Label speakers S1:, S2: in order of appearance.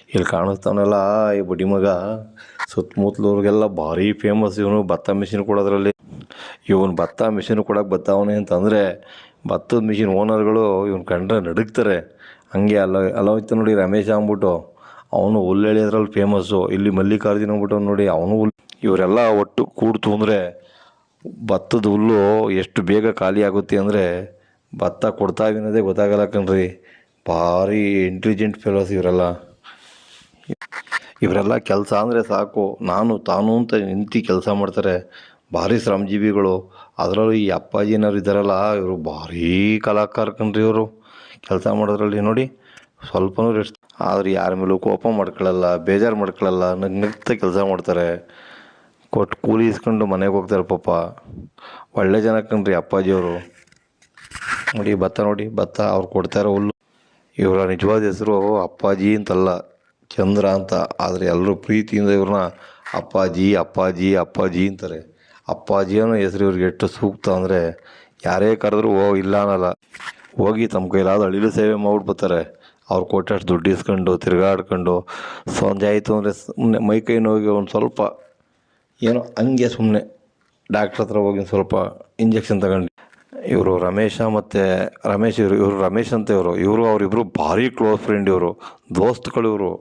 S1: ಇಲ್ಲಿ ಕಾಣಿಸ್ತಾವನಲ್ಲ ಈ ಬಡ್ಡಿ ಮಗ ಸುತ್ತಮುತ್ತಲವ್ರಿಗೆಲ್ಲ ಭಾರಿ ಫೇಮಸ್ ಇವನು ಭತ್ತ ಮಿಷಿನ್ ಕೊಡೋದ್ರಲ್ಲಿ. ಇವನು ಭತ್ತ ಮಿಷಿನ್ ಕೊಡೋಕೆ ಬರ್ತಾವನೆ ಅಂತಂದರೆ ಭತ್ತದ ಮಿಷಿನ್ ಓನರ್ಗಳು ಇವನು ಕಂಡ್ರೆ ನಡುಗ್ತಾರೆ. ಹಂಗೆ ಅಲ್ಲೋಯ್ತು ನೋಡಿ ರಮೇಶ ಅಂದ್ಬಿಟ್ಟು, ಅವನು ಹುಲ್ಲು ಎಳೆಯೋದ್ರಲ್ಲಿ ಫೇಮಸ್ಸು. ಇಲ್ಲಿ ಮಲ್ಲಿಕಾರ್ಜುನ ಅಂದ್ಬಿಟ್ಟು ನೋಡಿ, ಅವನು ಹುಲ್ಲು. ಇವರೆಲ್ಲ ಒಟ್ಟು ಕೂಡ್ತು ಅಂದರೆ ಭತ್ತದ ಹುಲ್ಲು ಎಷ್ಟು ಬೇಗ ಖಾಲಿ ಆಗುತ್ತೆ ಅಂದರೆ ಭತ್ತ ಕೊಡ್ತಾ ಅನ್ನೋದೇ ಗೊತ್ತಾಗಲ್ಲ ಕಣ್ರಿ. ಭಾರಿ ಇಂಟೆಲಿಜೆಂಟ್ ಫೆಲೋಸ್ ಇವರೆಲ್ಲ ಕೆಲಸ ಅಂದರೆ ಸಾಕು, ತಾನು ಅಂತ ನಿಂತು ಕೆಲಸ ಮಾಡ್ತಾರೆ. ಭಾರಿ ಶ್ರಮಜೀವಿಗಳು. ಅದರಲ್ಲೂ ಈ ಅಪ್ಪಾಜಿನವ್ರು ಇದ್ದಾರಲ್ಲ, ಇವರು ಭಾರಿ ಕಲಾಕಾರ ಕಣ್ರಿ. ಇವರು ಕೆಲಸ ಮಾಡೋದ್ರಲ್ಲಿ ನೋಡಿ ಸ್ವಲ್ಪನೂ ರೆಸ್ಟ್. ಆದರೆ ಯಾರ ಮೇಲೂ ಕೋಪ ಮಾಡ್ಕೊಳ್ಳಲ್ಲ, ಬೇಜಾರು ಮಾಡ್ಕೊಳ್ಳಲ್ಲ, ನಗ್ನಗ್ತಾ ಕೆಲಸ ಮಾಡ್ತಾರೆ. ಕೊಟ್ಟು ಕೂಲಿ ಇಸ್ಕೊಂಡು ಮನೆಗೆ ಹೋಗ್ತಾರೆ ಪಾಪ. ಒಳ್ಳೆ ಜನ ಕಣ್ರಿ ಅಪ್ಪಾಜಿಯವರು. ನೋಡಿ ಭತ್ತ ಅವ್ರು ಕೊಡ್ತಾರೋ ಹುಲ್ಲು. ಇವರ ನಿಜವಾದ ಹೆಸರು ಅಪ್ಪಾಜಿ ಅಂತಲ್ಲ, ಚಂದ್ರ ಅಂತ. ಆದರೆ ಎಲ್ಲರೂ ಪ್ರೀತಿಯಿಂದ ಇವ್ರನ್ನ ಅಪ್ಪಾಜಿ ಅಪ್ಪಾಜಿ ಅಪ್ಪಾಜಿ ಅಂತಾರೆ. ಅಪ್ಪಾಜಿ ಅನ್ನೋ ಹೆಸರು ಇವ್ರಿಗೆ ಎಷ್ಟು ಸೂಕ್ತ ಅಂದರೆ ಯಾರೇ ಕರೆದ್ರೂ ಇಲ್ಲ ಅನ್ನಲ್ಲ. ಹೋಗಿ ತಮ್ಮ ಕೈಲಾದ ಅಳಿಲು ಸೇವೆ ಮಾಡ್ಬಿಡ್ತಾರೆ. ಅವ್ರು ಕೊಟ್ಟಷ್ಟು ದುಡ್ಡು ಇಸ್ಕೊಂಡು ತಿರುಗಾಡ್ಕೊಂಡು ಸಂಜೆ ಆಯಿತು ಅಂದರೆ ಸುಮ್ಮನೆ ಮೈ ನೋವಿಗೆ ಒಂದು ಸ್ವಲ್ಪ ಏನೋ ಹಂಗೆ ಸುಮ್ಮನೆ ಡಾಕ್ಟ್ರ್ ಹತ್ರ ಹೋಗಿ ಸ್ವಲ್ಪ ಇಂಜೆಕ್ಷನ್ ತಗೊಂಡು. ಇವರು ರಮೇಶ್ ಅಂತ ಇವರು ಅವರಿಬ್ಬರು ಭಾರಿ ಕ್ಲೋಸ್ ಫ್ರೆಂಡ್. ಇವರು ದೋಸ್ತುಗಳು. ಇವರು